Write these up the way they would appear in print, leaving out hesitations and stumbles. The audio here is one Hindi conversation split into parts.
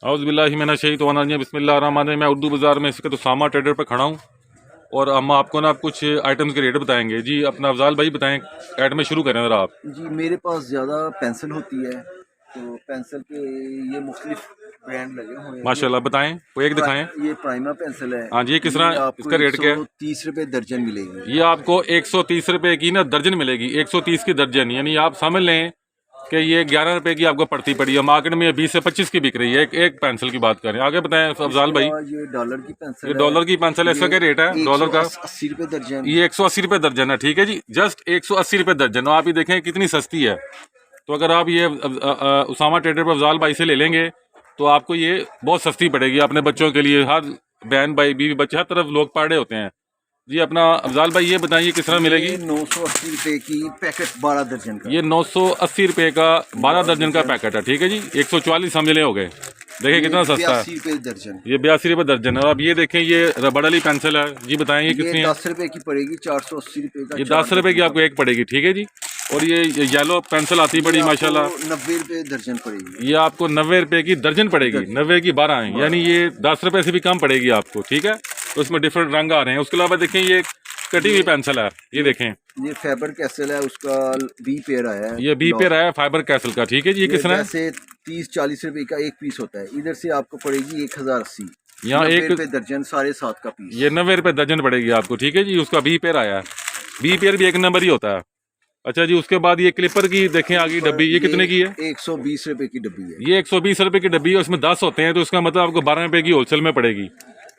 औज़ुबिल्लाहि बिस्मिल्लाहिर्रहमानिर्रहीम। मैं उर्दू बाज़ार में इसके उसामा ट्रेडर पर खड़ा हूँ और हम आपको ना कुछ आइटम्स के रेट बताएंगे। जी अपना अफजाल भाई बताएं, आइटमें शुरू करें ज़रा आप। जी मेरे पास ज़्यादा पेंसिल होती है, तो पेंसिल के ये मुख्तलिफ ब्रांड लगे हुए हैं। माशाल्लाह बताएं, कोई एक दिखाएं। ये प्राइमा पेंसिल है। हाँ जी, ये किस तरह, आपको इसका रेट क्या है? 130 रुपये दर्जन मिलेगी। ये आपको 130 रुपये की ना दर्जन मिलेगी, 130 की दर्जन, यानी आप समझ लें कि ये 11 रुपए की आपको पड़ती पड़ी है। मार्केट में 20 से 25 की बिक रही है। एक पेंसिल की बात करें, आगे बताएं अफजाल भाई। ये डॉलर की पेंसिल ये डॉलर की पेंसिल है, इसका क्या रेट है डॉलर का? 80 रुपये दर्जन। ये 180 रुपये दर्जन है, ठीक है जी, जस्ट 180 रुपये दर्जन। आप ये देखें कितनी सस्ती है। तो अगर आप ये उसामा ट्रेडर पर अफजाल भाई से ले लेंगे तो आपको ये बहुत सस्ती पड़ेगी अपने बच्चों के लिए। हर बहन भाई बीवी बच्चे हर तरफ लोग पाड़े होते हैं। जी अपना अफजाल भाई ये बताइए किस तरह मिलेगी? 980 रुपये की पैकेट 12 दर्जन का। ये 980 रुपये का 12 दर्जन का पैकेट है, ठीक है जी। 144 समझ ले हो गए। देखिए कितना सस्ता है। 82 रुपये दर्जन। ये 82 रुपये दर्जन है। और अब ये देखें, ये रबड़ वाली पेंसिल है जी, बताएं ये कितनी है? 10 रुपये की पड़ेगी, 480 रुपये का। ये 10 रुपये की आपको एक पड़ेगी, ठीक है जी। और ये येलो पेंसिल आती बड़ी माशाल्लाह, 90 रुपये दर्जन पड़ेगी। ये आपको 90 रुपये की दर्जन पड़ेगी। 90 की 12 है, यानी ये 10 रुपये से भी कम पड़ेगी आपको, ठीक है। तो इसमें डिफरेंट रंग आ रहे हैं। उसके अलावा देखें ये कटी हुई पेंसिल है, ये देखें, ये फाइबर कैसल है, उसका बी पेयर आया है। ये बी पेयर आया है फाइबर कैसल का, ठीक है जी। ये किस तरह? जैसे 30-40 रुपए का एक पीस होता है, इधर से आपको पड़ेगी 1080। यहाँ 1 रुपये दर्जन, 7.5 का पीस। ये 90 रुपये दर्जन पड़ेगी आपको, ठीक है जी। उसका बी पेयर आया है, बी पेयर भी एक नंबर ही होता है। अच्छा जी, उसके बाद ये क्लिपर की देखें आगे डब्बी, ये कितने की है? 120 रुपए की डब्बी है। ये 120 रुपए की डब्बी है, उसमें 10 होते हैं, तो इसका मतलब आपको 12 रुपए की होलसेल में पड़ेगी।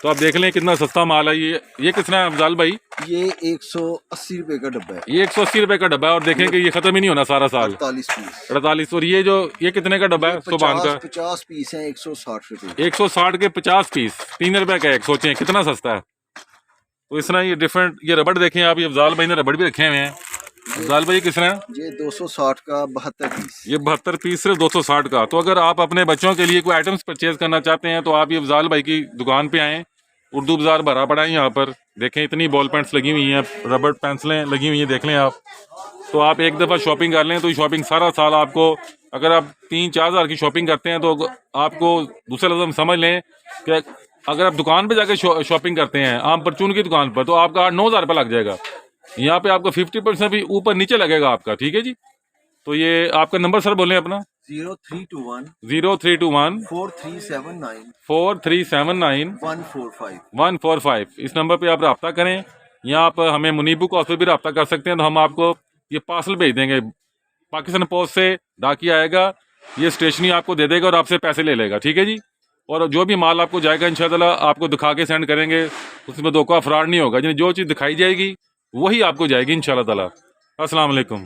तो आप देख लें कितना सस्ता माल है ये कितना है अफजाल भाई? ये 180 रुपए का डब्बा है। ये 180 रुपए का डब्बा है। और देखें कि ये खत्म ही नहीं होना सारा साल। 48 पीस। 48। और ये कितने का डब्बा है सुभान का? 50 पीस है, 160 रुपए। 160 के 50 पीस, 3 रुपए का एक। सोचें कितना सस्ता है। तो इस तरह ये डिफरेंट, ये रबड़ देखें आप, ये अफजाल भाई ने रबड़ भी रखे हुए हैं। अफजाल भाई किस तरह? ये 260 का 72 पीस। ये 72 पीस सिर्फ 260 का। तो अगर आप अपने बच्चों के लिए कोई आइटम्स परचेज करना चाहते हैं तो आप ये अफजाल भाई की दुकान पे आएँ। उर्दू बाज़ार भरा पड़ा है यहाँ पर। देखें इतनी बॉल पेंट्स लगी हुई हैं, रबड़ पेंसिलें लगी हुई हैं, देख लें आप। तो आप एक दफ़ा शॉपिंग कर लें तो शॉपिंग सारा साल आपको, अगर आप 3-4 हज़ार की शॉपिंग करते हैं तो आपको दूसरे लफ्ज़ में समझ लें कि अगर आप दुकान पे जाके शॉपिंग करते हैं आम परचून की दुकान पर, तो आपका 8-9 हज़ार रुपये लग जाएगा। यहाँ पे आपको 50% भी ऊपर नीचे लगेगा आपका, ठीक है जी। तो ये आपका नंबर सर बोलें अपना। 0321 4379 145 145। इस नंबर पे आप रब्ता करें, या आप हमें मुनीबू कॉल पे भी रब्ता कर सकते हैं। तो हम आपको ये पार्सल भेज देंगे, पाकिस्तान पोस्ट से डाकिया आएगा, ये स्टेशनरी आपको दे देगा और आपसे पैसे ले लेगा, ठीक है जी। और जो भी माल आपको जाएगा इंशाअल्लाह आपको दिखा के सेंड करेंगे, उसमें धोखा फ्रॉड नहीं होगा। यानी जो चीज़ दिखाई जाएगी वही आपको जाएगी इंशाअल्लाह ताला। अस्सलाम वालेकुम।